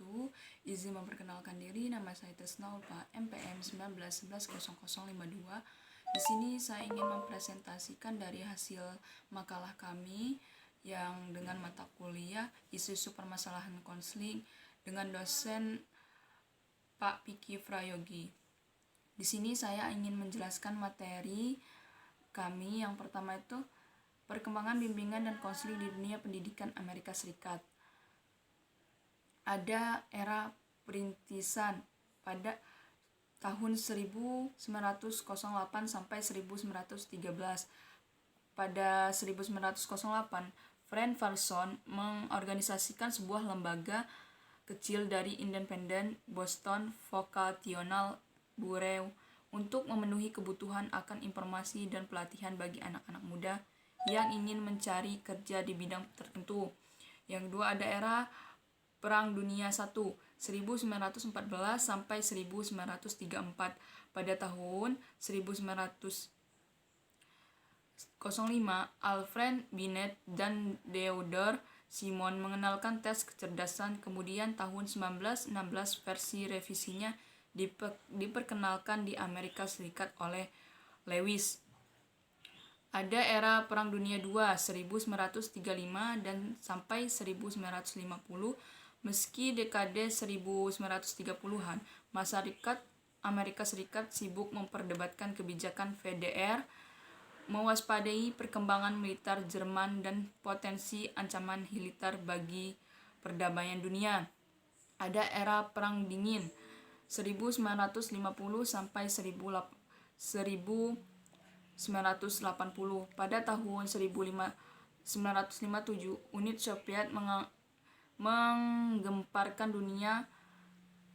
wabarakatuh. Izin memperkenalkan diri, nama saya Tresna Ulfa, MPM 19110052. Di sini saya ingin mempresentasikan dari hasil makalah kami yang dengan mata kuliah isu-isu permasalahan konseling dengan dosen Pak Piki Prayogi. Di sini saya ingin menjelaskan materi kami. Yang pertama itu perkembangan bimbingan dan konseling di dunia pendidikan Amerika Serikat. Ada era perintisan pada tahun 1908 sampai 1913. Pada 1908, Frank Farson mengorganisasikan sebuah lembaga kecil dari Independent Boston Vocational Bureau untuk memenuhi kebutuhan akan informasi dan pelatihan bagi anak-anak muda yang ingin mencari kerja di bidang tertentu. Yang kedua ada era Perang Dunia I, 1914 sampai 1934. Pada tahun 1905, Alfred Binet dan Theodore Simon mengenalkan tes kecerdasan. Kemudian tahun 1916 versi revisinya diperkenalkan di Amerika Serikat oleh Lewis. Ada era Perang Dunia II 1935 dan sampai 1950. Meski dekade 1930-an, masyarakat Amerika Serikat sibuk memperdebatkan kebijakan VDR, mewaspadai perkembangan militer Jerman dan potensi ancaman militer bagi perdamaian dunia. Ada era Perang Dingin 1950 sampai 1980. Pada tahun 1957, Uni Soviet menggemparkan dunia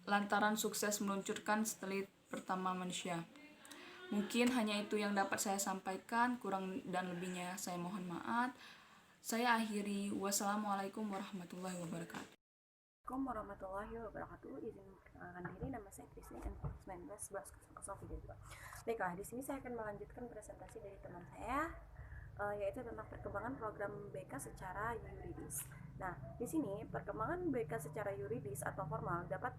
lantaran sukses meluncurkan satelit pertama manusia. Mungkin hanya itu yang dapat saya sampaikan, kurang dan lebihnya saya mohon maaf. Saya akhiri. Wassalamualaikum warahmatullahi wabarakatuh. Assalamualaikum warahmatullahi wabarakatuh. Izin memperkenalkan diri, nama saya Krisni, MPM 19110032. Baiklah, di sini saya akan melanjutkan presentasi dari teman saya, yaitu tentang perkembangan program BK secara yuridis. Nah, di sini perkembangan BK secara yuridis atau formal dapat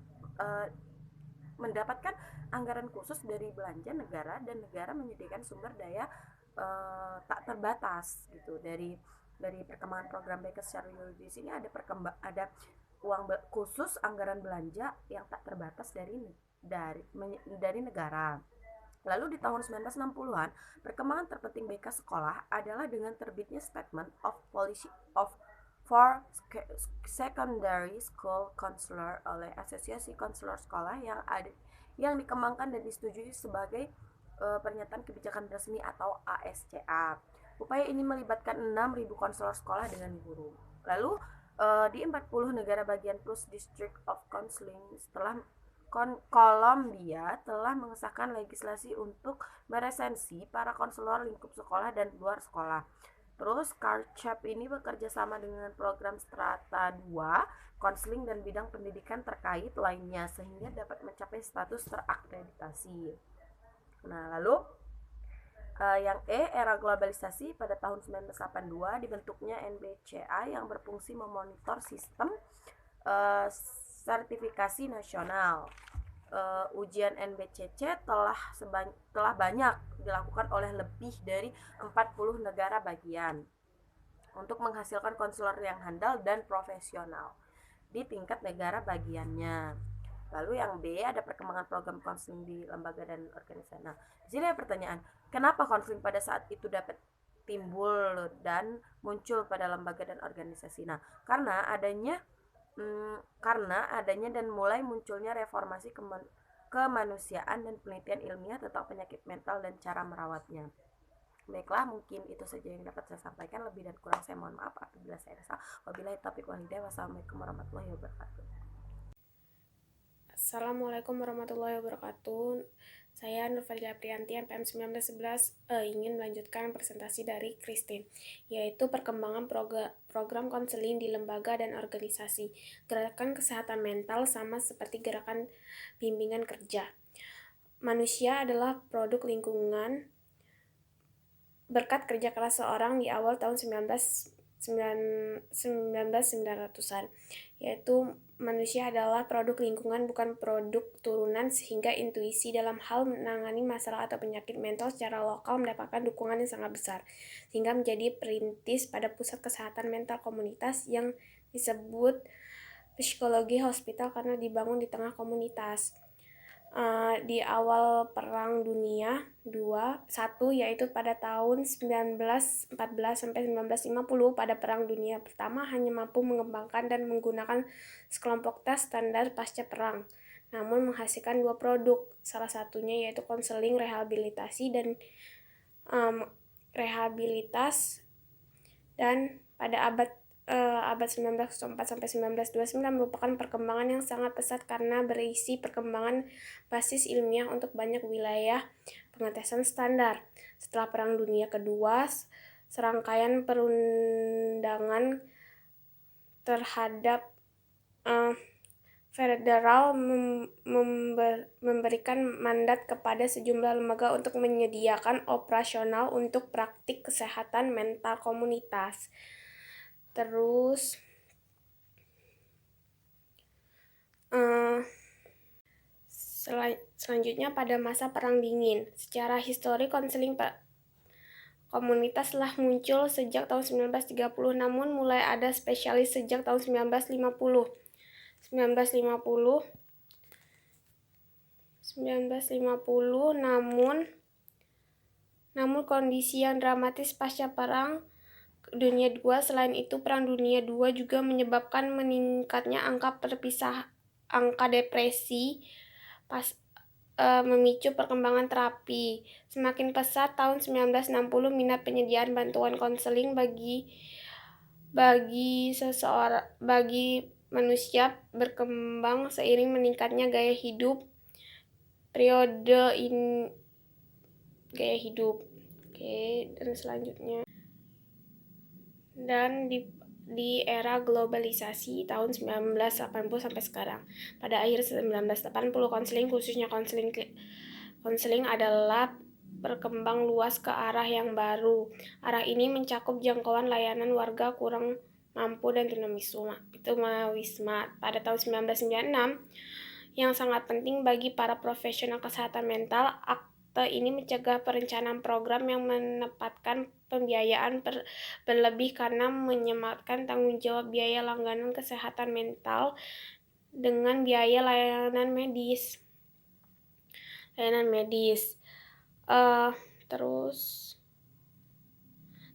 mendapatkan anggaran khusus dari belanja negara, dan negara menyediakan sumber daya tak terbatas gitu. Dari perkembangan program BK secara yuridis ini ada uang khusus anggaran belanja yang tak terbatas dari negara. Lalu di tahun 1960-an, perkembangan terpenting BK sekolah adalah dengan terbitnya Statement of Policy for Secondary School Counselor oleh Asosiasi Konselor Sekolah yang dikembangkan dan disetujui sebagai pernyataan kebijakan resmi atau ASCA. Upaya ini melibatkan 6.000 konselor sekolah dengan guru. Lalu di 40 negara bagian plus District of Counseling setelah Kolombia telah mengesahkan legislasi untuk meresensi para konselor lingkup sekolah dan luar sekolah. Terus CARCEP ini bekerja sama dengan program Strata 2, konseling dan bidang pendidikan terkait lainnya sehingga dapat mencapai status terakreditasi. Nah, lalu yang era globalisasi pada tahun 1982 dibentuknya NBCA yang berfungsi memonitor sistem sertifikasi nasional. Ujian NBCC telah banyak dilakukan oleh lebih dari 40 negara bagian untuk menghasilkan konselor yang handal dan profesional di tingkat negara bagiannya. Lalu yang B ada perkembangan program konseling di lembaga dan organisasi. Nah, di sini ada pertanyaan, kenapa konseling pada saat itu dapat timbul dan muncul pada lembaga dan organisasi? Nah, karena adanya dan mulai munculnya reformasi kemanusiaan dan penelitian ilmiah tentang penyakit mental dan cara merawatnya. Baiklah, mungkin itu saja yang dapat saya sampaikan. Lebih dan kurang saya mohon maaf apabila saya salah. Wabillahi taufiq wal hidayah. Wassalamualaikum warahmatullahi wabarakatuh. Assalamualaikum warahmatullahi wabarakatuh. Saya Nurfadila Priyanti, MPM 1911, ingin melanjutkan presentasi dari Christine, yaitu perkembangan program konseling di lembaga dan organisasi. Gerakan kesehatan mental sama seperti gerakan bimbingan kerja. Manusia adalah produk lingkungan. Berkat kerja keras seorang di awal tahun 1900-an, yaitu manusia adalah produk lingkungan bukan produk turunan, sehingga intuisi dalam hal menangani masalah atau penyakit mental secara lokal mendapatkan dukungan yang sangat besar, sehingga menjadi perintis pada pusat kesehatan mental komunitas yang disebut psikologi hospital karena dibangun di tengah komunitas. Di awal Perang Dunia I, yaitu pada tahun 1914 sampai 1950, pada Perang Dunia Pertama hanya mampu mengembangkan dan menggunakan sekelompok tes standar pasca perang, namun menghasilkan 2 produk, salah satunya yaitu konseling rehabilitasi dan pada abad 1904 sampai 1929 merupakan perkembangan yang sangat pesat karena berisi perkembangan basis ilmiah untuk banyak wilayah pengetesan standar. Setelah Perang Dunia Kedua, serangkaian perundangan terhadap federal memberikan mandat kepada sejumlah lembaga untuk menyediakan operasional untuk praktik kesehatan mental komunitas. Terus selanjutnya pada masa Perang Dingin. Secara histori konseling komunitas telah muncul sejak tahun 1930, namun mulai ada spesialis sejak tahun 1950, namun kondisi yang dramatis pasca Perang Dunia II. Selain itu, Perang Dunia II juga menyebabkan meningkatnya angka depresi, memicu perkembangan terapi. Semakin pesat tahun 1960, minat penyediaan bantuan konseling bagi manusia berkembang seiring meningkatnya gaya hidup. Dan selanjutnya. Dan di era globalisasi tahun 1980 sampai sekarang. Pada akhir 1980, konseling, khususnya konseling adalah berkembang luas ke arah yang baru. Arah ini mencakup jangkauan layanan warga kurang mampu dan tunawisma. Pada tahun 1996, yang sangat penting bagi para profesional kesehatan mental, akte ini mencegah perencanaan program yang menempatkan pembiayaan berlebih karena menyematkan tanggung jawab biaya langganan kesehatan mental dengan biaya layanan medis.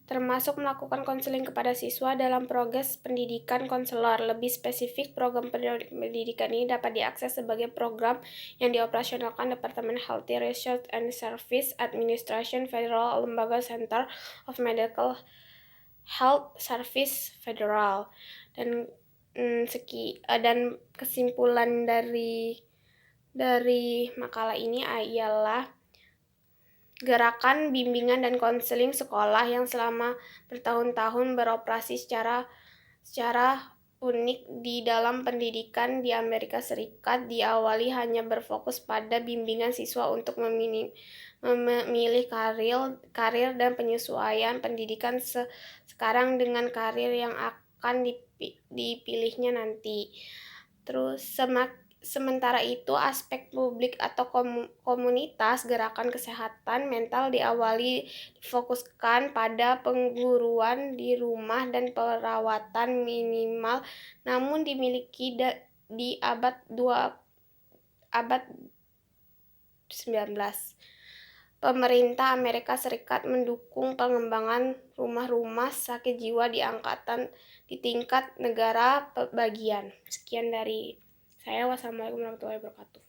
Termasuk melakukan konseling kepada siswa dalam progres pendidikan konselor. Lebih spesifik, program pendidikan ini dapat diakses sebagai program yang dioperasionalkan Departemen Health Research and Service Administration Federal, lembaga Center of Medical Health Service Federal. Dan kesimpulan dari makalah ini ialah gerakan bimbingan dan konseling sekolah yang selama bertahun-tahun beroperasi secara unik di dalam pendidikan di Amerika Serikat diawali hanya berfokus pada bimbingan siswa untuk memilih karir dan penyesuaian pendidikan sekarang dengan karir yang akan dipilihnya nanti. Terus sementara itu, aspek publik atau komunitas gerakan kesehatan mental difokuskan pada pengguruan di rumah dan perawatan minimal, namun dimiliki di abad 19. Pemerintah Amerika Serikat mendukung pengembangan rumah-rumah sakit jiwa di tingkat negara bagian. Sekian dari saya. Wassalamualaikum warahmatullahi wabarakatuh.